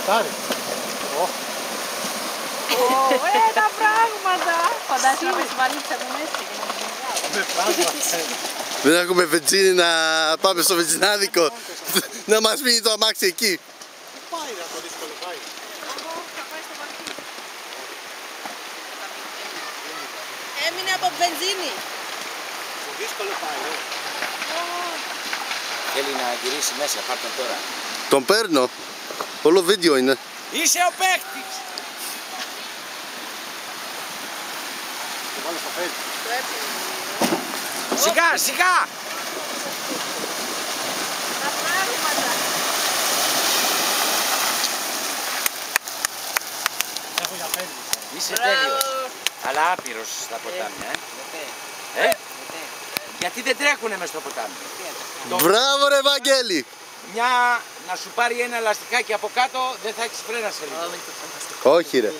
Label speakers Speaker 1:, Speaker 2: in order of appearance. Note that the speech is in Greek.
Speaker 1: Τάρι.
Speaker 2: Τα πράγματα! Φαντάζομαι να πες βαλίτσα του μέσα και να την
Speaker 3: Δεν έχουμε βενζίνη να πάμε στο βενζινάδικο. Να μας μείνει το αμάξι εκεί.
Speaker 1: Πού πάει να το δύσκολο πάει.
Speaker 2: Έμεινε από βενζίνη.
Speaker 1: Το δύσκολο πάει,
Speaker 4: Θέλει να γυρίσει μέσα, πάρ' τον τώρα.
Speaker 3: Τον παίρνω. Όλο βίντεο είναι.
Speaker 4: Είσαι ο παίκτης!
Speaker 1: Το βάλω στο φέρι.
Speaker 4: Σιγά, σιγά!
Speaker 2: Τα πράγματα!
Speaker 1: Έχω για φέρι.
Speaker 4: Είσαι τέλειος. Αλλά άπειρος στα ποτάμια, Γιατί δεν τρέχουνε μες στο ποτάμι.
Speaker 3: Μπράβο ρε Βαγγέλη.
Speaker 4: Να σου πάρει ένα ελαστικάκι από κάτω, δεν θα έχεις φρένα σε λίγο.
Speaker 3: Όχι ρε.